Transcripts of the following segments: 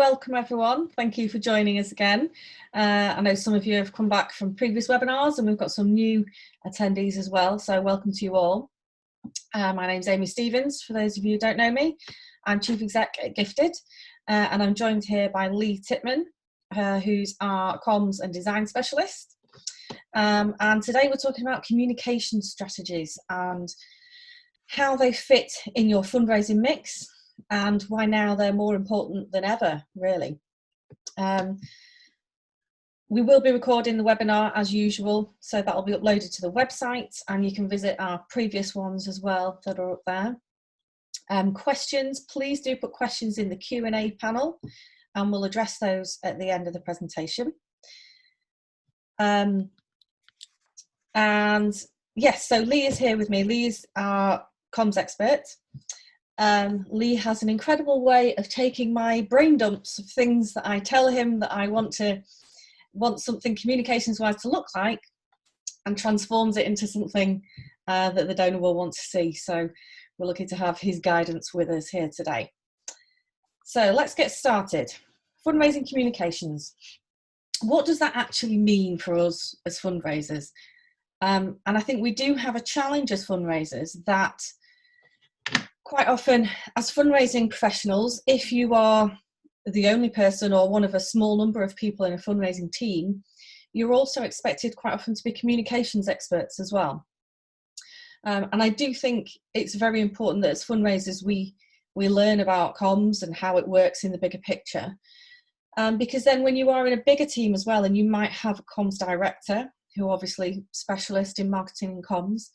welcome everyone. Thank you for joining us again. I know some of you have come back from previous webinars and we've got some new attendees as well, so welcome to you all. My name's Amy Stevens, for those of you who don't know me. I'm Chief Exec at Gifted, and I'm joined here by Lee Titman, who's our comms and design specialist. And today we're talking about communication strategies and how they fit in your fundraising mix, and why now they're more important than ever, really. We will be recording the webinar as usual, so that'll be uploaded to the website, and you can visit our previous ones as well that are up there. Questions, please do put questions in the Q&A panel, and we'll address those at the end of the presentation. And yes, so Lee is here with me. Lee is our comms expert. Lee has an incredible way of taking my brain dumps of things that I tell him that I want something communications wise to look like, and transforms it into something that the donor will want to see. So we're lucky to have his guidance with us here today. So let's get started. Fundraising communications. What does that actually mean for us as fundraisers? And I think we do have a challenge as fundraisers that quite often, as fundraising professionals, if you are the only person or one of a small number of people in a fundraising team, you're also expected quite often to be communications experts as well. And I do think it's very important that as fundraisers we learn about comms and how it works in the bigger picture. Because then when you are in a bigger team as well, and you might have a comms director who obviously specialist in marketing and comms,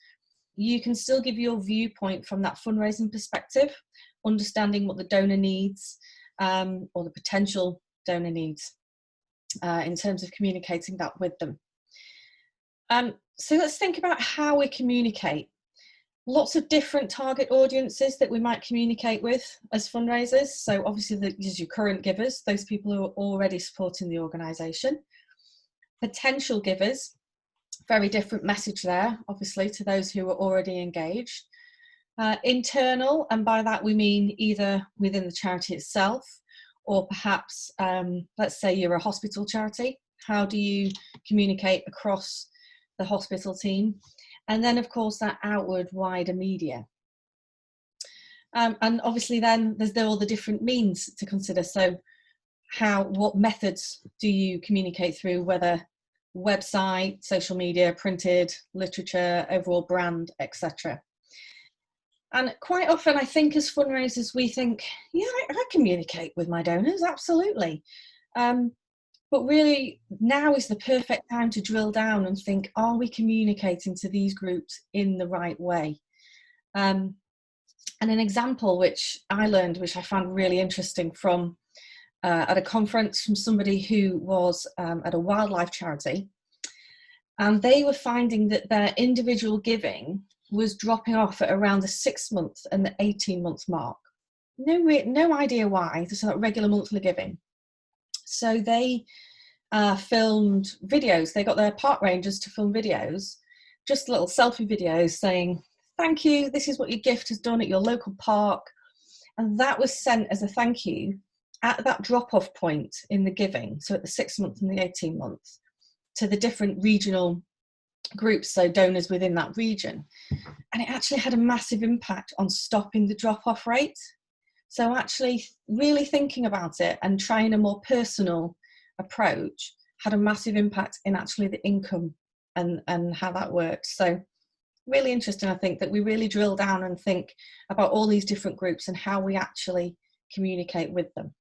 you can still give your viewpoint from that fundraising perspective, understanding what the donor needs or the potential donor needs in terms of communicating that with them. So let's think about how we communicate. Lots of different target audiences that we might communicate with as fundraisers. So obviously there's your current givers, those people who are already supporting the organisation. Potential givers, very different message there, obviously, to those who are already engaged. Internal, and by that we mean either within the charity itself, or perhaps, let's say you're a hospital charity. How do you communicate across the hospital team? And then, of course, that outward, wider media. And obviously then there's all the different means to consider. So what methods do you communicate through, whether website, social media, printed, literature, overall brand, etc. And quite often I think as fundraisers we think, yeah, I communicate with my donors, absolutely. But really now is the perfect time to drill down and think, are we communicating to these groups in the right way? And an example which I learned, which I found really interesting from at a conference from somebody who was at a wildlife charity, and they were finding that their individual giving was dropping off at around the 6-month and the 18-month mark. No idea why, just not regular monthly giving. So they filmed videos. They got their park rangers to film videos, just little selfie videos saying, thank you, this is what your gift has done at your local park. And that was sent as a thank you at that drop-off point in the giving, so at the 6-month and the 18-month, to the different regional groups, so donors within that region. And it actually had a massive impact on stopping the drop-off rate. So actually really thinking about it and trying a more personal approach had a massive impact in actually the income and how that worked. So really interesting, I think, that we really drill down and think about all these different groups and how we actually communicate with them.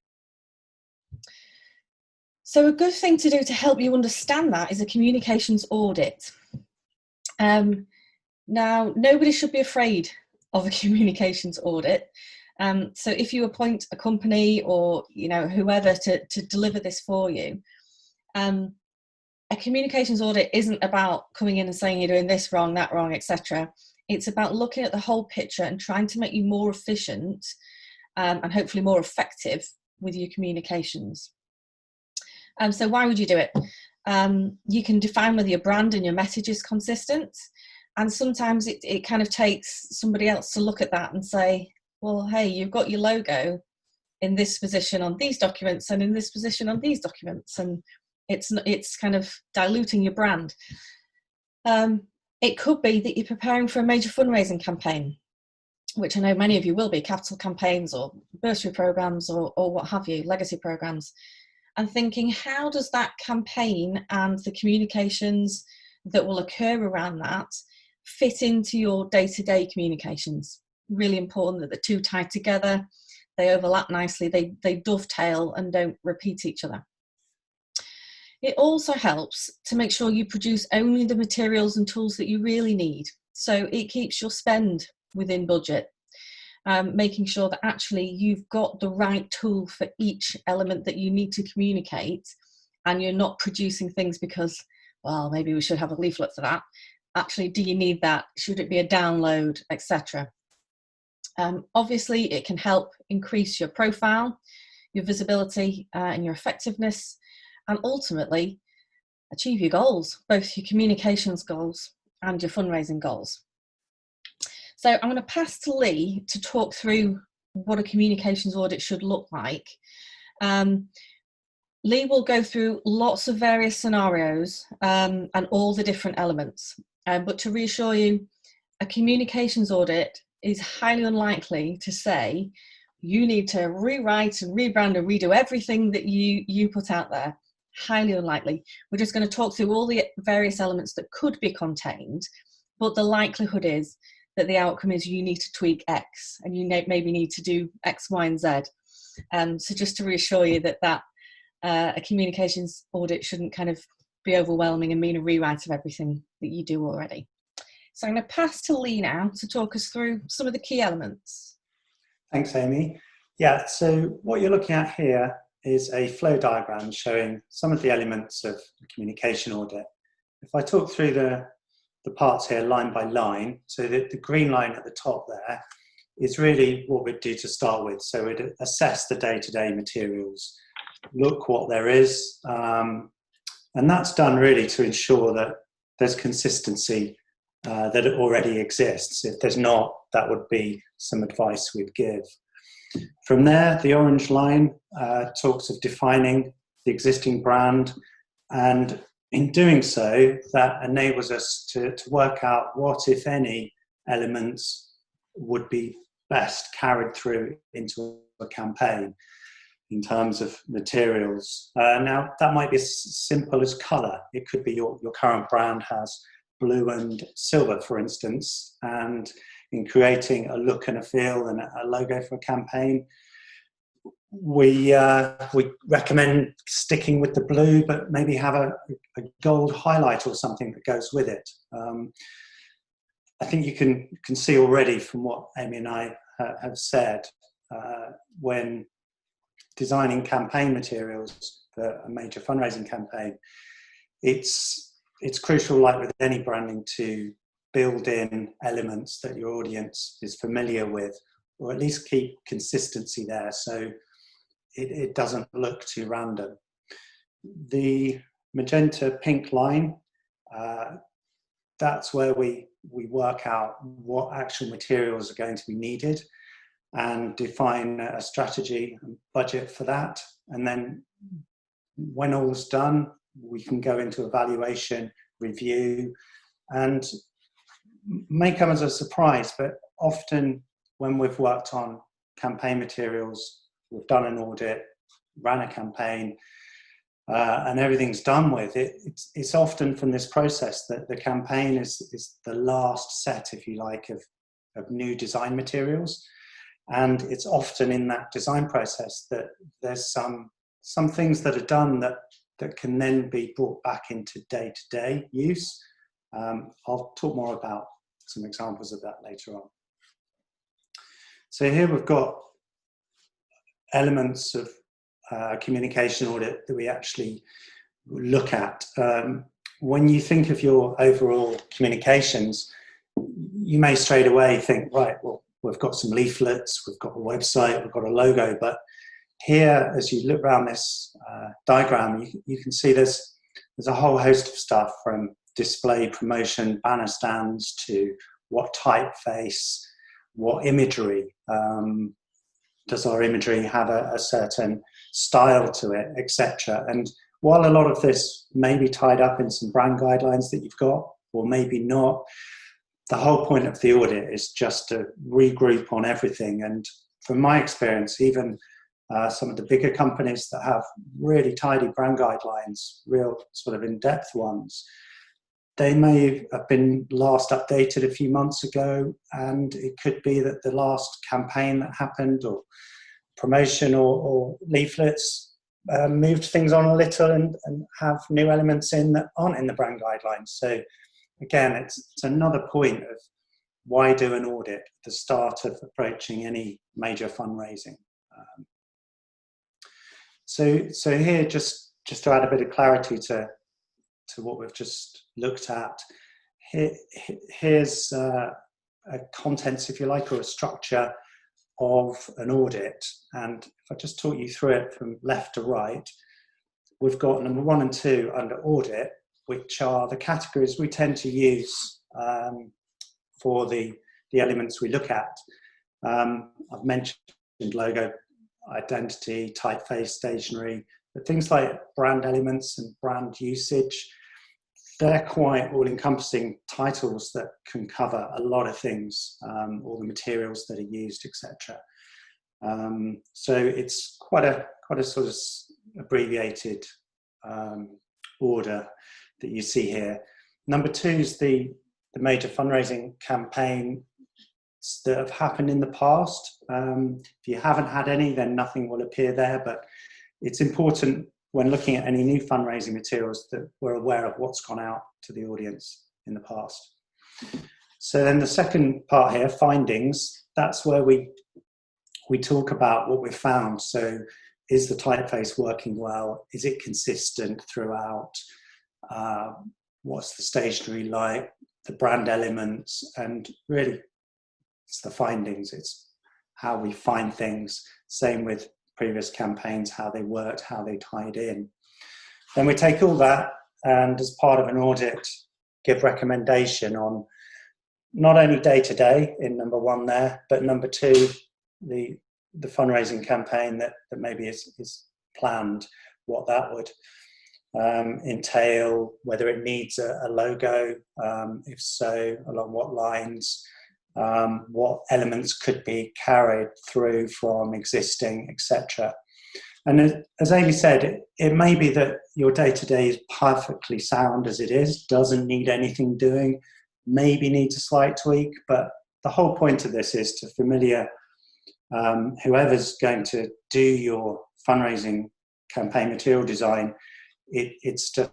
So a good thing to do to help you understand that is a communications audit. Now, nobody should be afraid of a communications audit. So if you appoint a company or whoever to deliver this for you, a communications audit isn't about coming in and saying you're doing this wrong, that wrong, etc. It's about looking at the whole picture and trying to make you more efficient and hopefully more effective with your communications. So why would you do it? You can define whether your brand and your message is consistent. And sometimes it kind of takes somebody else to look at that and say, well, hey, you've got your logo, in this position on these documents and in this position on these documents, and it's kind of diluting your brand. It could be that you're preparing for a major fundraising campaign, which I know many of you will be, capital campaigns or bursary programs or what have you, legacy programs, and thinking, how does that campaign and the communications that will occur around that fit into your day-to-day communications? Really important that the two tie together, they overlap nicely, they dovetail and don't repeat each other. It also helps to make sure you produce only the materials and tools that you really need. So it keeps your spend within budget, making sure that actually you've got the right tool for each element that you need to communicate, and you're not producing things because, well, maybe we should have a leaflet for that. Actually, do you need that? Should it be a download, etc.? Obviously, it can help increase your profile, your visibility, and your effectiveness, and ultimately achieve your goals, both your communications goals and your fundraising goals. So I'm going to pass to Lee to talk through what a communications audit should look like. Lee will go through lots of various scenarios and all the different elements. But to reassure you, a communications audit is highly unlikely to say you need to rewrite and rebrand and redo everything that you put out there. Highly unlikely. We're just going to talk through all the various elements that could be contained, but the likelihood is that the outcome is you need to tweak X and you maybe need to do X, Y, and Z. So just to reassure you that a communications audit shouldn't kind of be overwhelming and mean a rewrite of everything that you do already. So I'm going to pass to Lee now to talk us through some of the key elements. Thanks, Amy. Yeah, so what you're looking at here is a flow diagram showing some of the elements of the communication audit. If I talk through the parts here line by line, so the green line at the top there is really what we'd do to start with. So we'd assess the day-to-day materials, look what there is, and that's done really to ensure that there's consistency, that it already exists. If there's not, that would be some advice we'd give. From there, the orange line talks of defining the existing brand, and in doing so, that enables us to work out what, if any, elements would be best carried through into a campaign in terms of materials. Now, that might be as simple as colour. It could be your current brand has blue and silver, for instance, and in creating a look and a feel and a logo for a campaign, we recommend sticking with the blue, but maybe have a gold highlight or something that goes with it. I think you can see already from what Amy and I have said, when designing campaign materials for a major fundraising campaign, it's crucial, like with any branding, to build in elements that your audience is familiar with, or at least keep consistency there so it doesn't look too random. The magenta pink line, that's where we work out what actual materials are going to be needed and define a strategy and budget for that. And then when all's done, we can go into evaluation, review, and may come as a surprise, but often when we've worked on campaign materials, we've done an audit, ran a campaign, and everything's done with it, it's often from this process that the campaign is the last set, if you like, of new design materials. And it's often in that design process that there's some things that are done that can then be brought back into day-to-day use. I'll talk more about some examples of that later on. So here we've got elements of communication audit that we actually look at. When you think of your overall communications, you may straight away think, right, well, we've got some leaflets, we've got a website, we've got a logo, but here, as you look around this diagram, you can see there's a whole host of stuff, from display promotion, banner stands, to what typeface, what imagery, does our imagery have a certain style to it, etc. And while a lot of this may be tied up in some brand guidelines that you've got, or maybe not, the whole point of the audit is just to regroup on everything. And from my experience, even some of the bigger companies that have really tidy brand guidelines, real sort of in-depth ones, they may have been last updated a few months ago, and it could be that the last campaign that happened or promotion or leaflets moved things on a little and have new elements in that aren't in the brand guidelines. So again, it's another point of why do an audit at the start of approaching any major fundraising. So here, just to add a bit of clarity to what we've just looked at, here's a contents, if you like, or a structure of an audit. And if I just talk you through it from left to right, we've got number 1 and 2 under audit, which are the categories we tend to use for the elements we look at. I've mentioned logo, identity, typeface, stationery, but things like brand elements and brand usage, they're quite all-encompassing titles that can cover a lot of things, all the materials that are used, etc. So it's quite a sort of abbreviated order that you see here. Number 2 is the major fundraising campaign that have happened in the past. If you haven't had any, then nothing will appear there, but it's important when looking at any new fundraising materials that we're aware of what's gone out to the audience in the past. So then the second part here, findings, that's where we talk about what we've found. So is the typeface working well? Is it consistent throughout? What's the stationery like? The brand elements, and really it's the findings. It's how we find things. Same with previous campaigns, how they worked, how they tied in. Then we take all that and as part of an audit, give recommendation on not only day-to-day in number 1 there, but number 2, the fundraising campaign that maybe is planned, what that would entail, whether it needs a logo, if so, along what lines, what elements could be carried through from existing, etc. And as Amy said, it may be that your day-to-day is perfectly sound as it is, doesn't need anything doing, maybe needs a slight tweak, but the whole point of this is to familiar whoever's going to do your fundraising campaign material design, it's to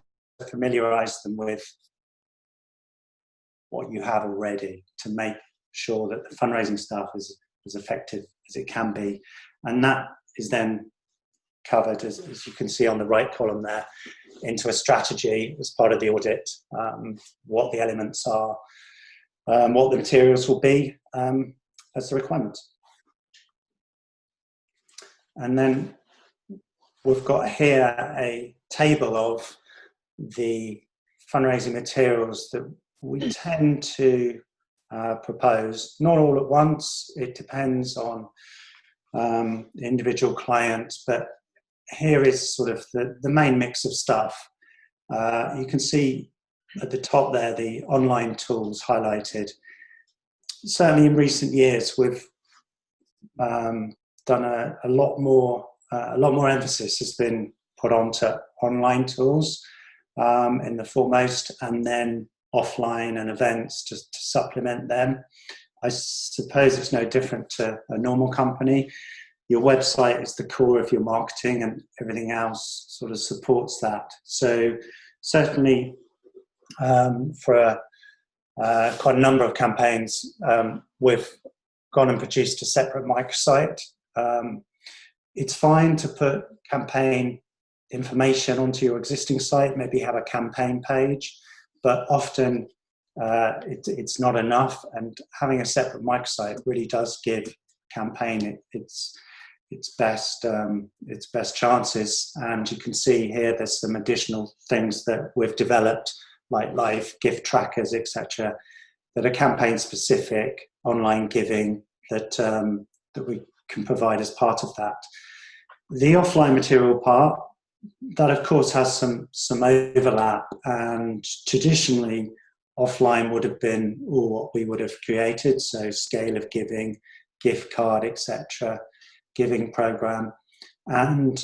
familiarize them with what you have already to make sure that the fundraising stuff is as effective as it can be. And that is then covered, as you can see on the right column there, into a strategy as part of the audit, what the elements are, what the materials will be as the requirements. And then we've got here a table of the fundraising materials that we tend to propose, not all at once, it depends on the individual client, but here is sort of the main mix of stuff. You can see at the top there the online tools highlighted. Certainly in recent years we've done a lot more emphasis has been put onto online tools in the foremost, and then offline and events to supplement them. I suppose it's no different to a normal company. Your website is the core of your marketing and everything else sort of supports that. So certainly for quite a number of campaigns, we've gone and produced a separate microsite. It's fine to put campaign information onto your existing site, maybe have a campaign page, but often it's not enough, and having a separate microsite really does give campaign its best chances. And you can see here there's some additional things that we've developed, like live gift trackers, etc., that are campaign specific, online giving, that we can provide as part of that. The offline material part, that of course has some overlap, and traditionally offline would have been all what we would have created, so scale of giving, gift card, etc., giving program. And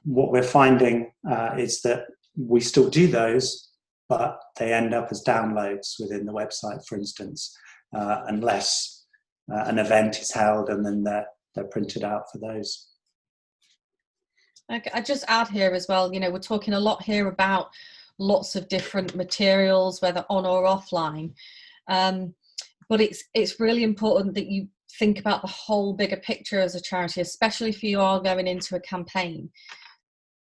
what we're finding is that we still do those, but they end up as downloads within the website, for instance, unless an event is held, and then they're printed out for those. I just add here as well, we're talking a lot here about lots of different materials, whether on or offline. But it's really important that you think about the whole bigger picture as a charity, especially if you are going into a campaign,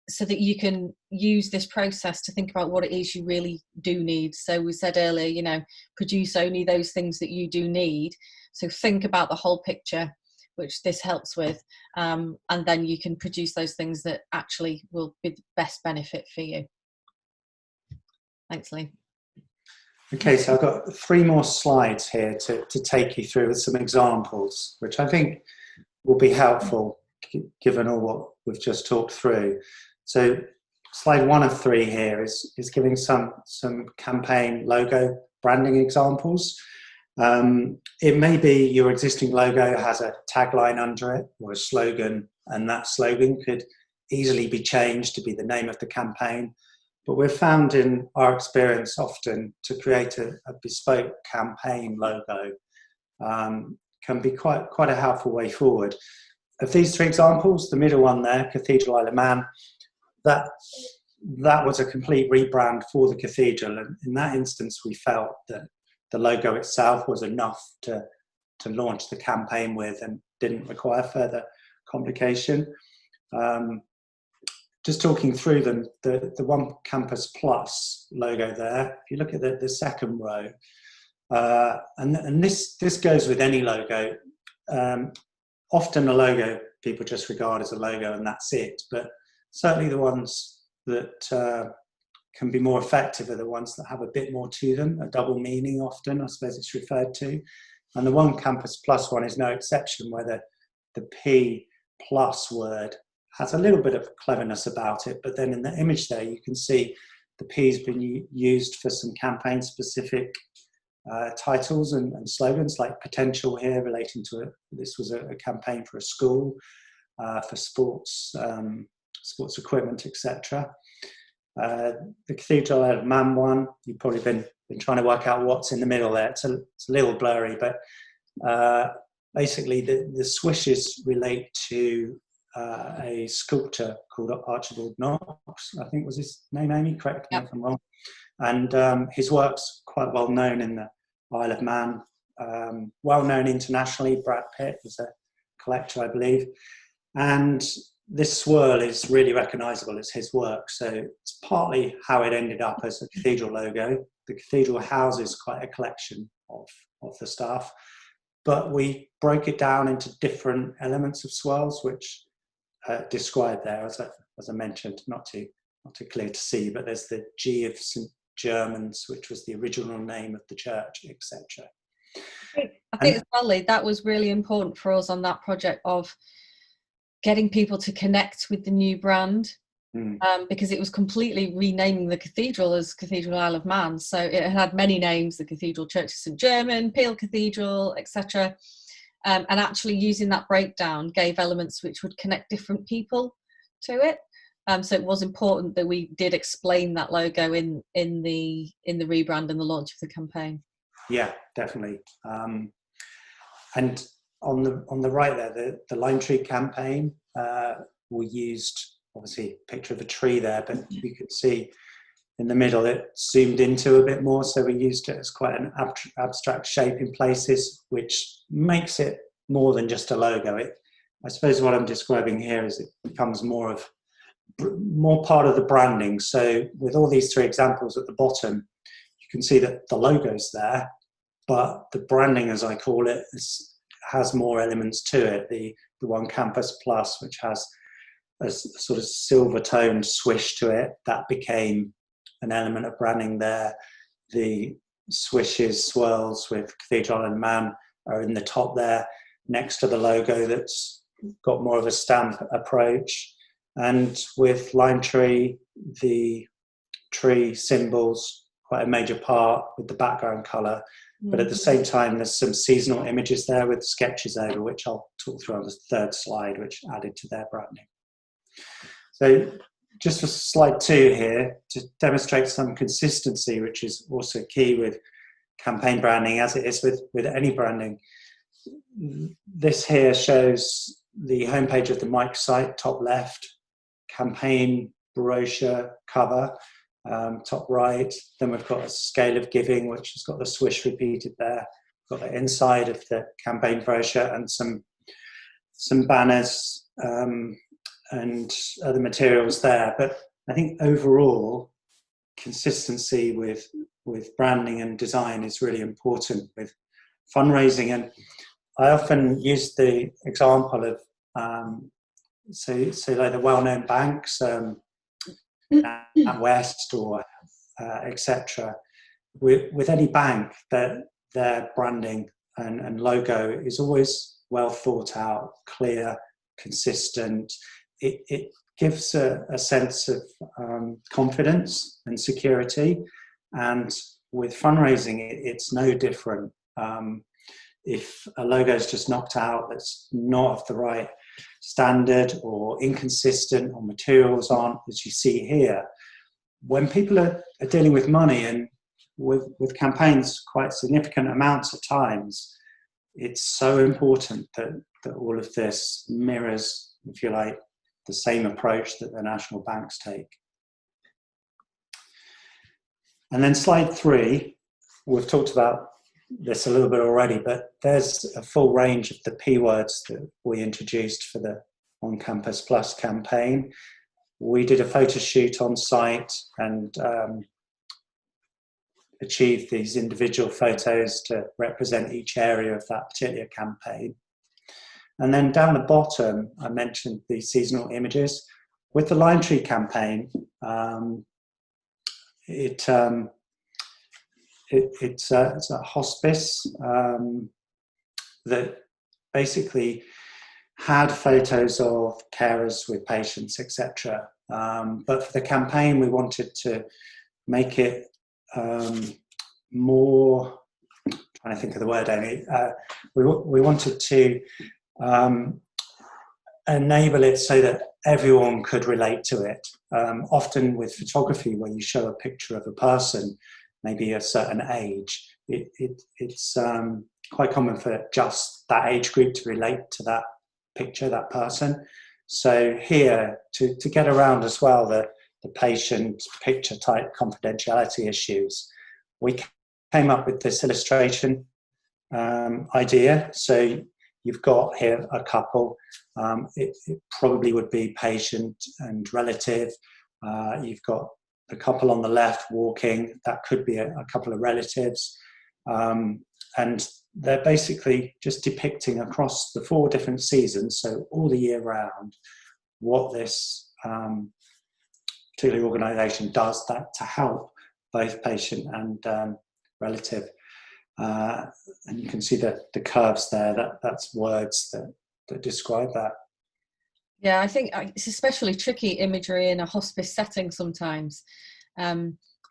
so that you can use this process to think about what it is you really do need. So we said earlier, produce only those things that you do need. So think about the whole picture, which this helps with, and then you can produce those things that actually will be the best benefit for you. Thanks, Lee. Okay, so I've got 3 more slides here to take you through with some examples, which I think will be helpful given all what we've just talked through. So slide 1 of 3 here is giving some campaign logo branding examples. It may be your existing logo has a tagline under it or a slogan, and that slogan could easily be changed to be the name of the campaign. But we've found in our experience often to create a bespoke campaign logo can be quite a helpful way forward. Of these 3 examples, the middle one there, Cathedral Isle of Man, that was a complete rebrand for the cathedral, and in that instance we felt that the logo itself was enough to launch the campaign with and didn't require further complication. Just talking through them, the One Campus Plus logo there, if you look at the second row, and this goes with any logo. Often a logo people just regard as a logo and that's it, but certainly the ones that can be more effective are the ones that have a bit more to them, a double meaning often, I suppose it's referred to. And the One Campus Plus one is no exception, where the P plus word has a little bit of cleverness about it, but then in the image there you can see the P's been used for some campaign specific titles and slogans, like potential here relating to this was a campaign for a school, for sports equipment, etc. The Cathedral Isle of Man one, you've probably been trying to work out what's in the middle there. It's a little blurry, but basically the swishes relate to a sculptor called Archibald Knox, I think was his name, Amy, correct me if I'm wrong. And his work's quite well known in the Isle of Man, well known internationally. Brad Pitt was a collector, I believe. And this swirl is really recognisable as his work, so it's partly how it ended up as a cathedral logo. The cathedral houses quite a collection of the stuff, but we broke it down into different elements of swirls, which described there, as I mentioned, not too clear to see, but there's the G of St. Germans, which was the original name of the church, etc. I think as well, Lee, that was really important for us on that project of getting people to connect with the new brand, because it was completely renaming the cathedral as Cathedral Isle of Man. So it had many names, the Cathedral Church of St. German, Peel Cathedral, etc. And actually using that breakdown gave elements which would connect different people to it. So it was important that we did explain that logo in the rebrand and the launch of the campaign. Yeah, definitely. And on the right there, the Lime Tree campaign, we used obviously a picture of a tree there, but you could see in the middle it zoomed into a bit more, so we used it as quite an abstract shape in places, which makes it more than just a logo. I suppose what I'm describing here is it becomes more part of the branding. So with all these 3 examples at the bottom, you can see that the logo's there, but the branding, as I call it, has more elements to it. The One Campus Plus, which has a sort of silver toned swish to it, that became an element of branding there. The swishes, swirls with Cathedral and Man are in the top there. next to the logo that's got more of a stamp approach. And with Lime Tree, the tree symbols quite a major part with the background colour. But at the same time, there's some seasonal images there with sketches over, which I'll talk through on the third slide, which added to their branding. So just for slide 2 here, to demonstrate some consistency, which is also key with campaign branding, as it is with any branding. This here shows the homepage of the microsite, top left, campaign brochure cover, top right. Then we've got a scale of giving, which has got the swish repeated there. We've got the inside of the campaign brochure and some banners and other materials there. But I think overall, consistency with branding and design is really important with fundraising. And I often use the example of like the well-known banks, West or etc. With any bank, that their branding and logo is always well thought out, clear, consistent. It gives a sense of confidence and security. And with fundraising, it's no different. If a logo is just knocked out, that's not of the right standard or inconsistent, or materials aren't, as you see here, when people are dealing with money and with campaigns quite significant amounts of times, it's so important that all of this mirrors, if you like, the same approach that the national banks take. And then slide 3, we've talked about this a little bit already, but there's a full range of the P words that we introduced for the On Campus Plus campaign. We did a photo shoot on site and achieved these individual photos to represent each area of that particular campaign. And then down the bottom, I mentioned the seasonal images. With the Lime Tree campaign, it's a hospice that basically had photos of carers with patients, etc. But for the campaign, we wanted to make it more, I'm trying to think of the word, Amy. We wanted to enable it so that everyone could relate to it. Often with photography, when you show a picture of a person, maybe a certain age, it's quite common for just that age group to relate to that picture, that person. So here, to get around as well the patient picture type confidentiality issues, we came up with this illustration idea. So you've got here a couple. It probably would be patient and relative. You've got the couple on the left walking. That could be a couple of relatives. And they're basically just depicting across the 4 different seasons, so all the year round, what this particular organisation does that to help both patient and relative. And you can see the curves there. That's words that describe that. Yeah, I think it's especially tricky imagery in a hospice setting sometimes.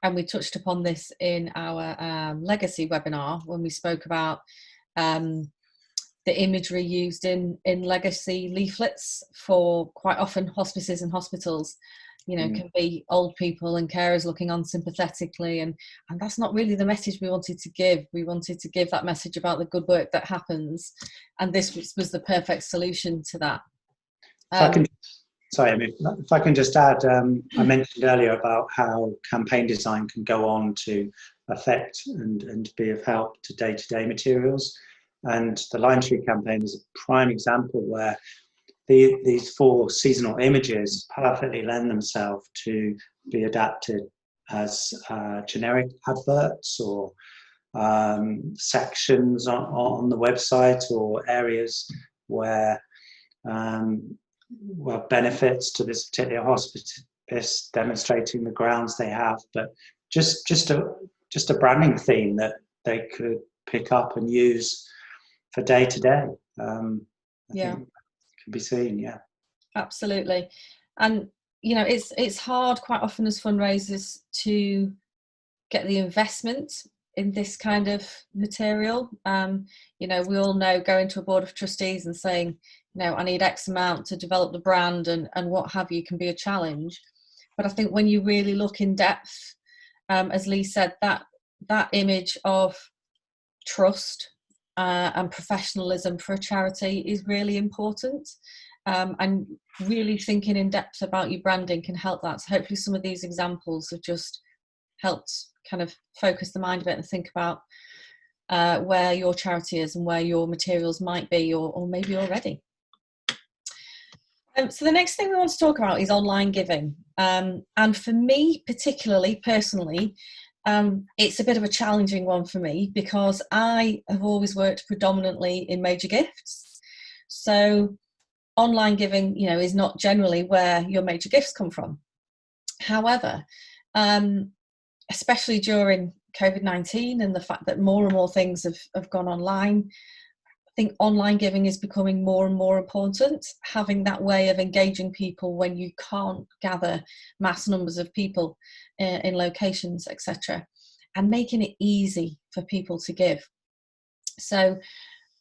And we touched upon this in our legacy webinar when we spoke about the imagery used in legacy leaflets for quite often hospices and hospitals. Can be old people and carers looking on sympathetically, and that's not really the message we wanted to give. We wanted to give that message about the good work that happens, and this was the perfect solution to that. If I can just add, I mentioned earlier about how campaign design can go on to affect and be of help to day-to-day materials. And the Lime Tree campaign is a prime example where these 4 seasonal images perfectly lend themselves to be adapted as generic adverts or sections on the website, or areas where benefits to this particular hospice, demonstrating the grounds they have, but just a branding theme that they could pick up and use day to day. I Yeah, think can be seen. Yeah, absolutely. And it's hard quite often as fundraisers to get the investment in this kind of material. We all know going to a board of trustees and saying, I need X amount to develop the brand and what have you can be a challenge. But I think when you really look in depth, as Lee said, that image of trust and professionalism for a charity is really important. And really thinking in depth about your branding can help that. So hopefully some of these examples have just helped kind of focus the mind a bit and think about where your charity is and where your materials might be or maybe already. So the next thing we want to talk about is online giving. And for me, particularly, personally, it's a bit of a challenging one for me because I have always worked predominantly in major gifts. So online giving, is not generally where your major gifts come from. However, especially during COVID-19 and the fact that more and more things have gone online, I think online giving is becoming more and more important, having that way of engaging people when you can't gather mass numbers of people in locations, etc., and making it easy for people to give. So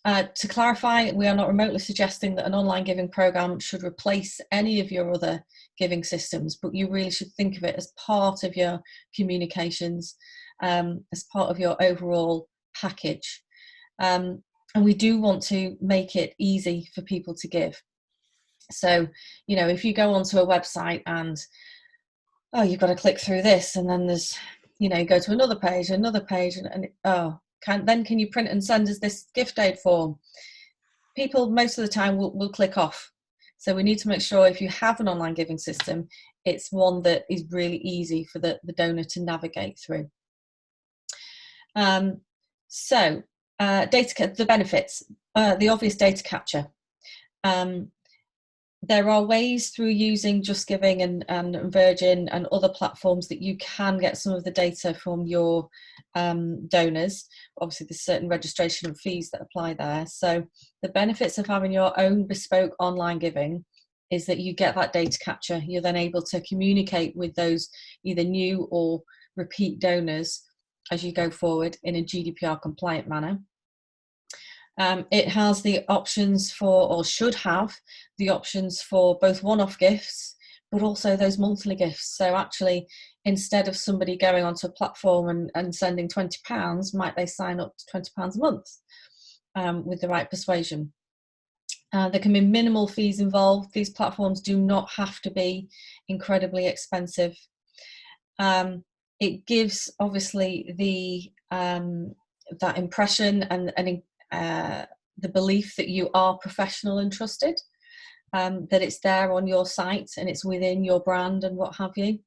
to clarify, we are not remotely suggesting that an online giving program should replace any of your other giving systems, but you really should think of it as part of your communications, as part of your overall package. And we do want to make it easy for people to give. So, if you go onto a website and, you've got to click through this, and then there's, go to another page, and then can you print and send us this gift aid form? People most of the time will click off. So we need to make sure if you have an online giving system, it's one that is really easy for the donor to navigate through. The benefits, the obvious data capture. There are ways through using Just Giving and Virgin and other platforms that you can get some of the data from your donors. Obviously, there's certain registration and fees that apply there. So the benefits of having your own bespoke online giving is that you get that data capture. You're then able to communicate with those either new or repeat donors as you go forward in a GDPR compliant manner. It has the options for, or should have the options for, both one-off gifts but also those monthly gifts. So actually, instead of somebody going onto a platform and sending £20, might they sign up to £20 a month with the right persuasion. There can be minimal fees involved. These platforms do not have to be incredibly expensive. It gives obviously that impression and the belief that you are professional and trusted, that it's there on your site and it's within your brand and what have you.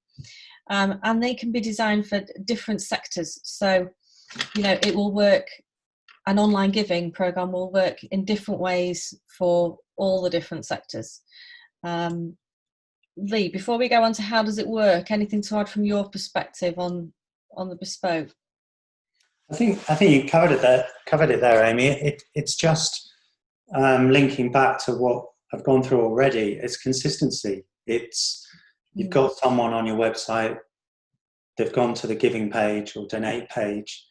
And they can be designed for different sectors. So, it will work, an online giving program will work in different ways for all the different sectors. Lee, before we go on to how does it work, anything to add from your perspective on the bespoke? I think you covered it there, Amy. It's just linking back to what I've gone through already. It's consistency. You've got someone on your website, they've gone to the giving page or donate page,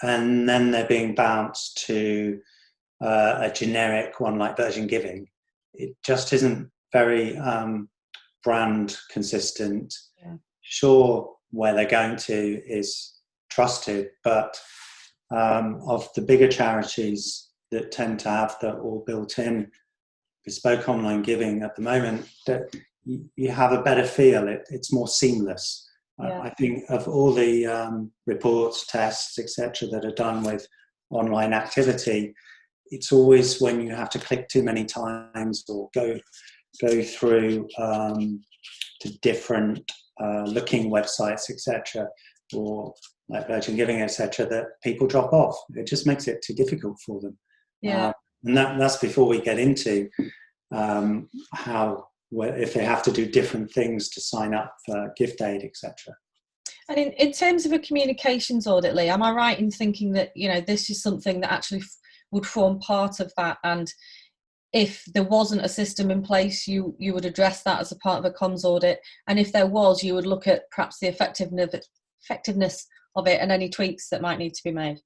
and then they're being bounced to a generic one like Virgin Giving. It just isn't very brand consistent. Yeah. Sure, where they're going to is trusted, but of the bigger charities that tend to have that all built in bespoke online giving at the moment, that you have a better feel. It's more seamless. Yeah. I think of all the reports, tests, etc., that are done with online activity, it's always when you have to click too many times or go through to different looking websites, etc., or like Virgin Giving, etc., that people drop off. It just makes it too difficult for them. Yeah. And that's before we get into if they have to do different things to sign up for gift aid, etc. And in terms of a communications audit, Lee, am I right in thinking that this is something that actually would form part of that, and if there wasn't a system in place, you would address that as a part of a comms audit, and if there was, you would look at perhaps the effectiveness of it and any tweaks that might need to be made.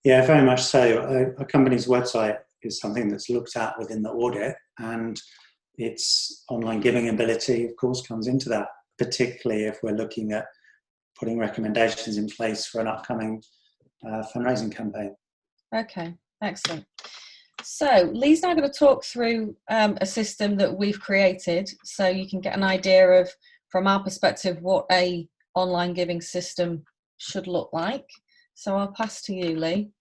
Yeah, very much so. A company's website is something that's looked at within the audit, and its online giving ability, of course, comes into that, particularly if we're looking at putting recommendations in place for an upcoming fundraising campaign. Okay, excellent. So Lee's now going to talk through a system that we've created, so you can get an idea of, from our perspective, what a online giving system should look like. So I'll pass to you, Lee.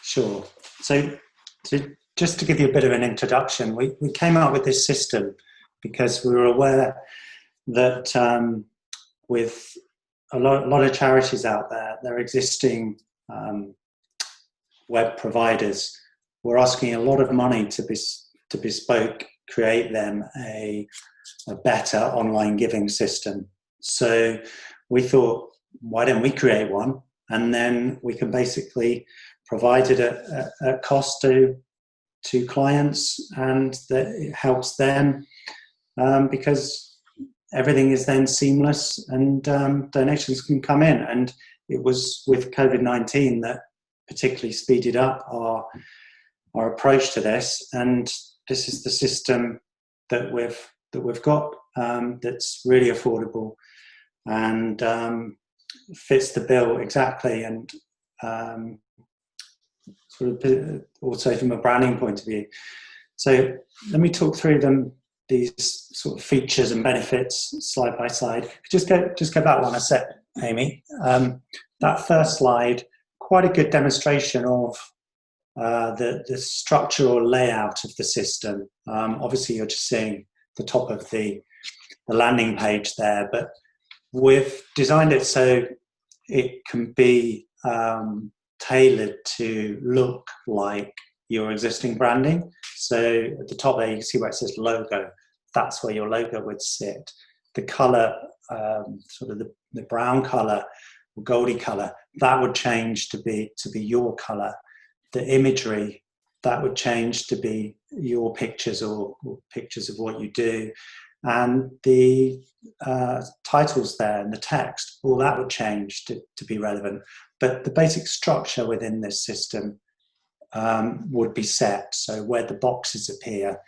Sure. So just to give you a bit of an introduction, we came up with this system because we were aware that with a lot of charities out there, their existing web providers were asking a lot of money to bespoke create them a better online giving system. So we thought, why don't we create one, and then we can basically provide it at cost to clients, and that it helps them because everything is then seamless, and donations can come in. And it was with COVID-19 that particularly speeded up our approach to this, and this is the system that we've got that's really affordable and fits the bill exactly, and sort of also from a branding point of view. So let me talk through these sort of features and benefits side by side. Just go back one a sec, Amy. That first slide, quite a good demonstration of the structural layout of the system. Obviously, you're just seeing the top of the landing page there, but we've designed it so it can be tailored to look like your existing branding. So at the top there, you can see where it says logo. That's where your logo would sit. The color, sort of the brown color, or goldy color, that would change to be your color. The imagery, that would change to be your pictures or pictures of what you do. And the titles there and the text, all that would change to be relevant. But the basic structure within this system would be set. So where the boxes appear,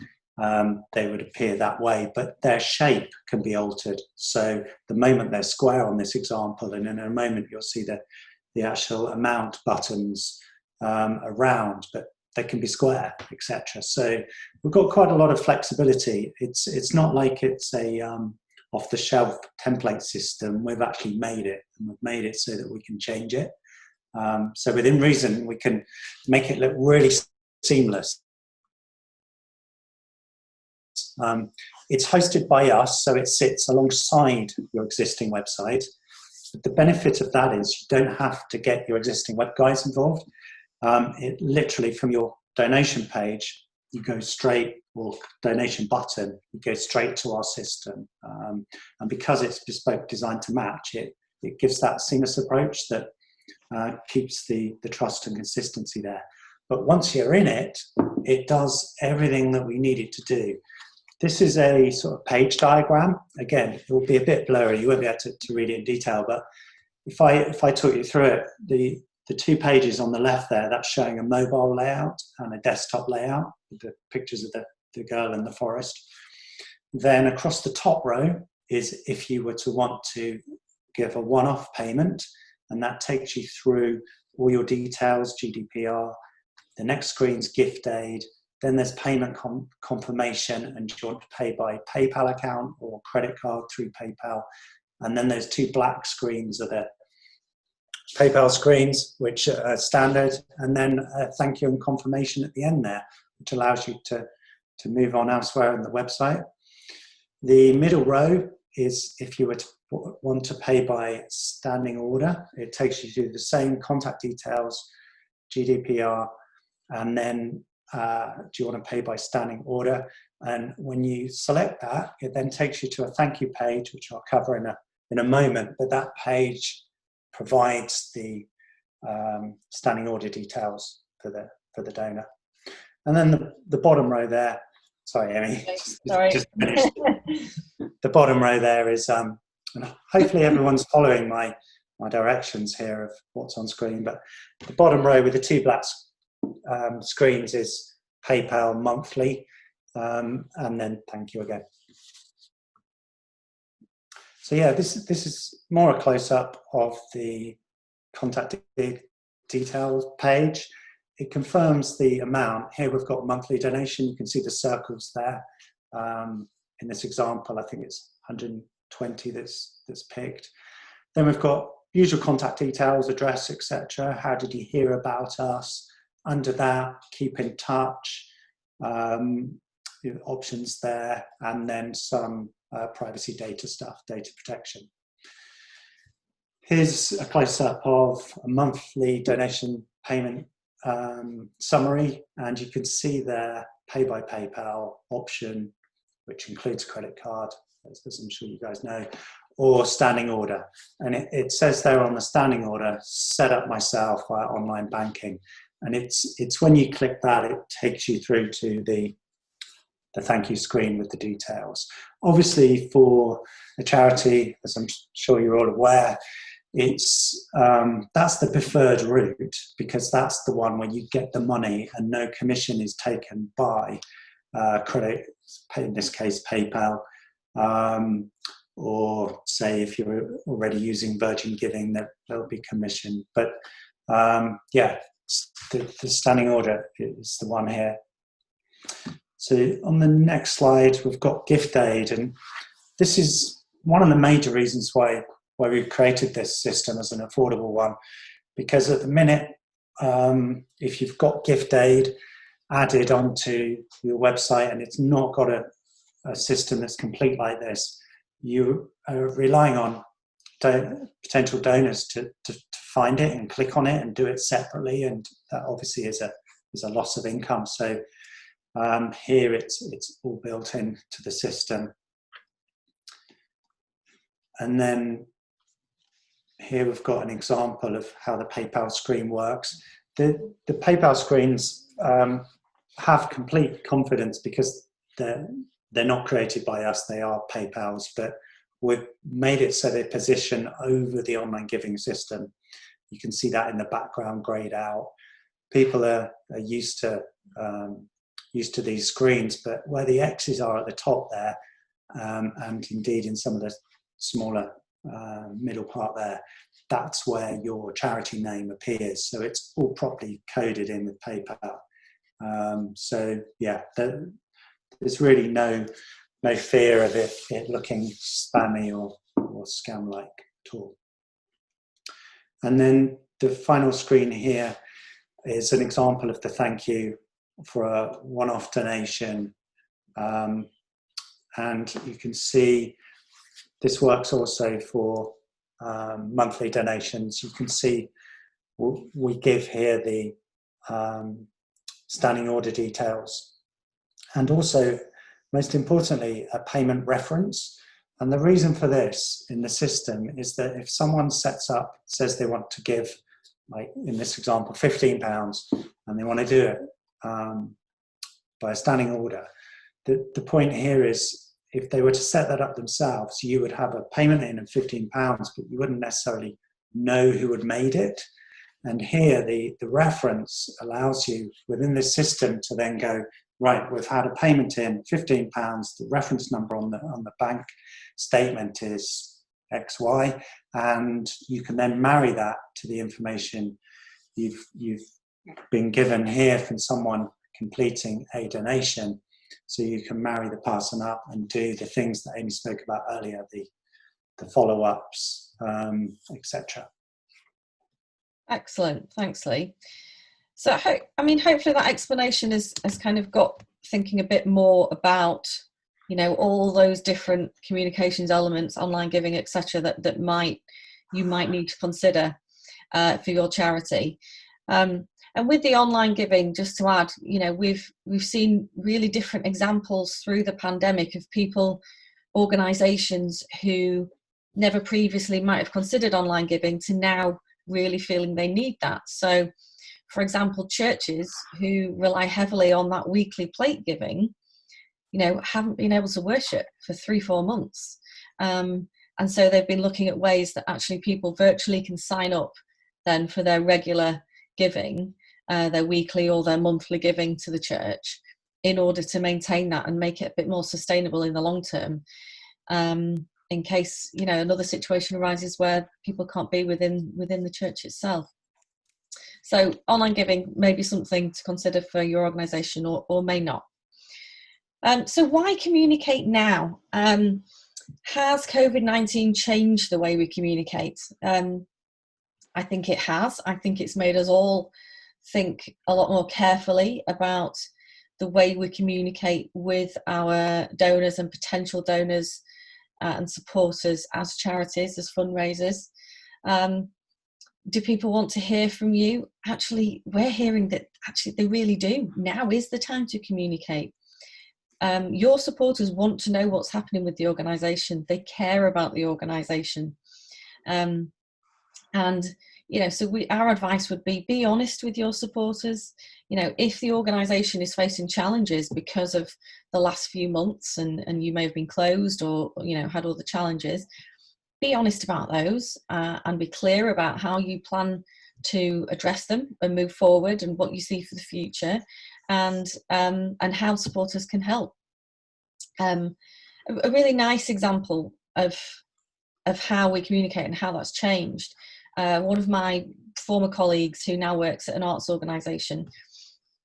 they would appear that way, but their shape can be altered. So the moment they're square on this example, and in a moment you'll see the actual amount buttons around, but they can be square, etc. So we've got quite a lot of flexibility. It's not like it's a off-the-shelf template system. We've actually made it, and we've made it so that we can change it. So within reason, we can make it look really seamless. It's hosted by us, so it sits alongside your existing website. But the benefit of that is you don't have to get your existing web guys involved. It literally, from your donation page, you go straight, or donation button, you go straight to our system. And because it's bespoke, designed to match, it gives that seamless approach that keeps the trust and consistency there. But once you're in it, it does everything that we need it to do. This is a sort of page diagram. Again, it will be a bit blurry. You won't be able to read it in detail, but if I talk you through it, the two pages on the left there, that's showing a mobile layout and a desktop layout with the pictures of the girl in the forest. Then across the top row is if you were to want to give a one-off payment, and that takes you through all your details, GDPR. The next screen's gift aid. Then there's payment confirmation, and do you want to pay by PayPal account or credit card through PayPal. And then there's two black screens are the PayPal screens, which are standard, and then a thank you and confirmation at the end there, which allows you to move on elsewhere in the website. The middle row is if you were to want to pay by standing order. It takes you to the same contact details, GDPR, and then do you want to pay by standing order? And when you select that, it then takes you to a thank you page, which I'll cover in a moment, but that page provides the standing order details for for the donor. And then the bottom row there, sorry, Amy, Sorry. just finished. The bottom row there is, and hopefully everyone's following my directions here of what's on screen, but the bottom row with the two black screens is PayPal monthly, and then thank you again. So yeah, this is more a close-up of the contact details page. It confirms the amount. Here we've got monthly donation. You can see the circles there. In this example, I think it's 120 that's picked. Then we've got usual contact details, address, etc. How did you hear about us? Under that, keep in touch, options there, and then some privacy data stuff, data protection. Here's a close-up of a monthly donation payment summary, and you can see there pay by PayPal option, which includes credit card, as I'm sure you guys know, or standing order. And it says there on the standing order, set up myself via online banking. And it's when you click that, it takes you through to the thank you screen with the details. Obviously, for a charity, as I'm sure you're all aware, it's that's the preferred route, because that's the one where you get the money and no commission is taken by credit, in this case PayPal, or say if you're already using Virgin Giving, there'll be commission. But yeah, the standing order is the one here. So on the next slide, we've got gift aid, and this is one of the major reasons why we've created this system as an affordable one, because at the minute, if you've got gift aid added onto your website and it's not got a system that's complete like this, you are relying on potential donors to find it and click on it and do it separately, and that obviously is a loss of income. So here it's all built into the system. And then here we've got an example of how the PayPal screen works. The PayPal screens have complete confidence because they're not created by us, they are PayPal's, but we've made it so they position over the online giving system. You can see that in the background grayed out. People are used to these screens, but where the X's are at the top there, and indeed in some of the smaller middle part there, that's where your charity name appears. So it's all properly coded in with PayPal. So yeah, there's really no fear of it looking spammy or scam-like at all. And then the final screen here is an example of the thank you for a one-off donation. And you can see this works also for monthly donations. You can see we give here the standing order details, and also, most importantly, a payment reference. And the reason for this in the system is that if someone says they want to give, like in this example, £15, and they want to do it by a standing order, the point here is, if they were to set that up themselves, you would have a payment in of £15, but you wouldn't necessarily know who had made it. And here, the reference allows you within this system to then go, right, we've had a payment in £15, the reference number on the bank statement is XY, and you can then marry that to the information you've been given here from someone completing a donation. So you can marry the person up and do the things that Amy spoke about earlier, the follow-ups, etc. Excellent, thanks, Lee. So, hopefully that explanation has kind of got thinking a bit more about, all those different communications elements, online giving, etc., that you might need to consider for your charity. And with the online giving, just to add, we've seen really different examples through the pandemic of people, organisations who never previously might have considered online giving to now really feeling they need that. So, for example, churches who rely heavily on that weekly plate giving, haven't been able to worship for 3-4 months. And so they've been looking at ways that actually people virtually can sign up then for their regular giving, their weekly or their monthly giving to the church, in order to maintain that and make it a bit more sustainable in the long term, in case another situation arises where people can't be within the church itself. So online giving may be something to consider for your organisation, or may not. So why communicate now? Has COVID-19 changed the way we communicate? I think it has. I think it's made us all think a lot more carefully about the way we communicate with our donors and potential donors and supporters as charities, as fundraisers. Do people want to hear from you? Actually, we're hearing that actually they really do. Now is the time to communicate. Your supporters want to know what's happening with the organisation. They care about the organisation. So our advice would be honest with your supporters. If the organisation is facing challenges because of the last few months and you may have been closed or, had all the challenges, be honest about those and be clear about how you plan to address them and move forward and what you see for the future, and how supporters can help. A really nice example of how we communicate and how that's changed. One of my former colleagues who now works at an arts organisation,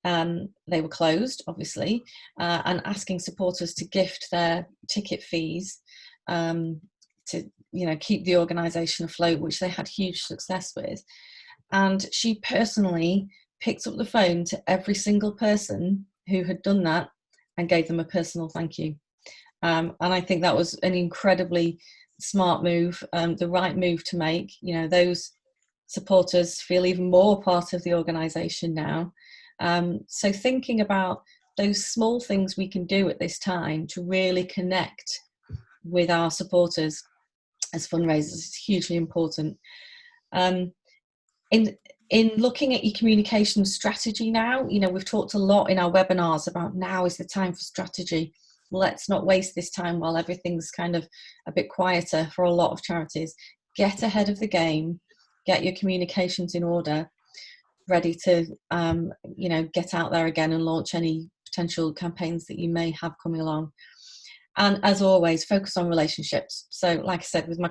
they were closed, obviously, and asking supporters to gift their ticket fees to keep the organisation afloat, which they had huge success with. And she personally picked up the phone to every single person who had done that and gave them a personal thank you. And I think that was an incredibly smart move, the right move to make. Those supporters feel even more part of the organisation now. So thinking about those small things we can do at this time to really connect with our supporters as fundraisers is hugely important. In looking at your communication strategy now, we've talked a lot in our webinars about now is the time for strategy. Let's not waste this time while everything's kind of a bit quieter for a lot of charities. Get ahead of the game, get your communications in order, ready to get out there again and launch any potential campaigns that you may have coming along. And as always, focus on relationships. So like I said, with my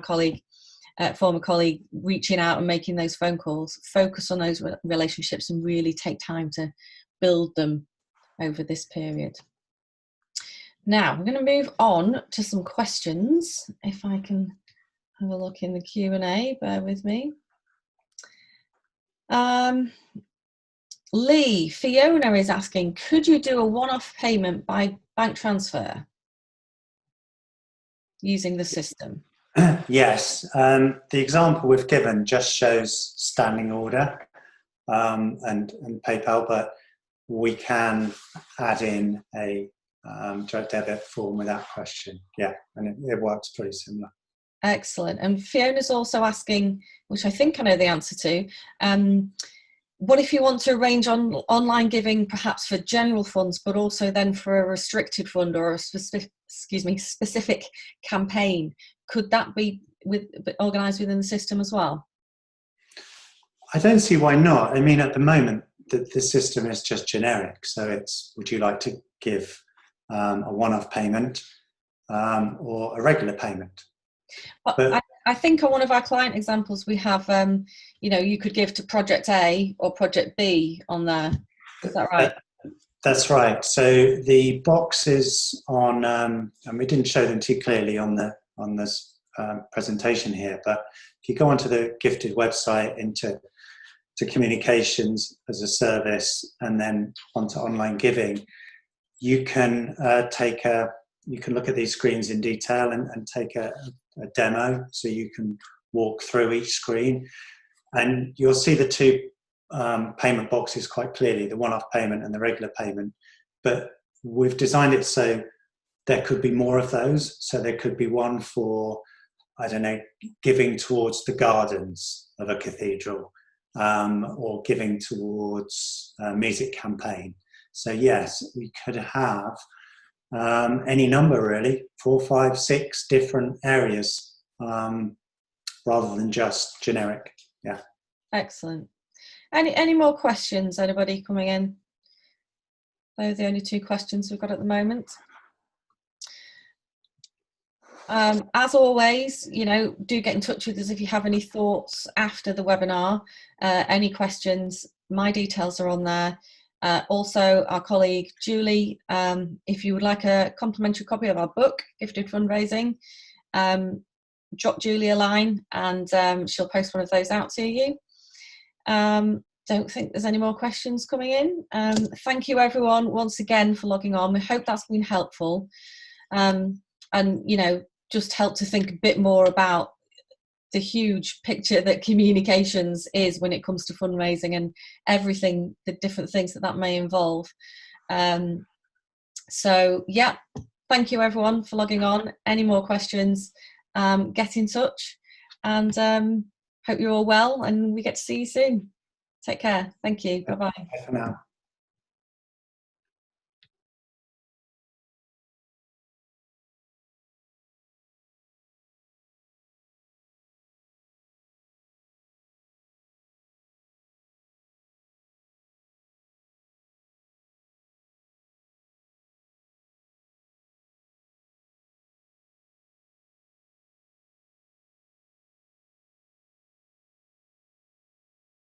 former colleague, reaching out and making those phone calls, focus on those relationships and really take time to build them over this period. Now, we're going to move on to some questions. If I can have a look in the Q&A, bear with me. Lee, Fiona is asking, could you do a one-off payment by bank transfer using the system? Yes. The example we've given just shows standing order and PayPal, but we can add in a direct debit form without question. Yeah, and it works pretty similar. Excellent. And Fiona's also asking, which I think I know the answer to, what if you want to arrange online giving perhaps for general funds, but also then for a restricted fund or a specific campaign? Could that be organised within the system as well? I don't see why not. I mean, at the moment, the system is just generic. So it's, would you like to give a one-off payment or a regular payment? But I think on one of our client examples, we have, you could give to Project A or Project B on there. Is that right? That's right. So the boxes on, and we didn't show them too clearly on this presentation here, but if you go onto the Gifted website into communications as a service and then onto online giving, you can you can look at these screens in detail and take a demo, so you can walk through each screen and you'll see the two payment boxes quite clearly, the one-off payment and the regular payment. But we've designed it so there could be more of those. So there could be one for, I don't know, giving towards the gardens of a cathedral, or giving towards a music campaign. So yes, we could have any number really, 4, 5, 6 different areas, rather than just generic. Yeah. Excellent. Any more questions? Anybody coming in? Those are the only 2 questions we've got at the moment. As always, do get in touch with us if you have any thoughts after the webinar, any questions. My details are on there. Also, our colleague Julie, if you would like a complimentary copy of our book, Gifted Fundraising, drop Julie a line and she'll post one of those out to you. Don't think there's any more questions coming in. Thank you everyone once again for logging on. We hope that's been helpful, and just help to think a bit more about the huge picture that communications is when it comes to fundraising and everything, the different things that may involve. So yeah, thank you everyone for logging on. Any more questions, get in touch, and hope you're all well and we get to see you soon. Take care. Thank you. Bye-bye. Bye for now.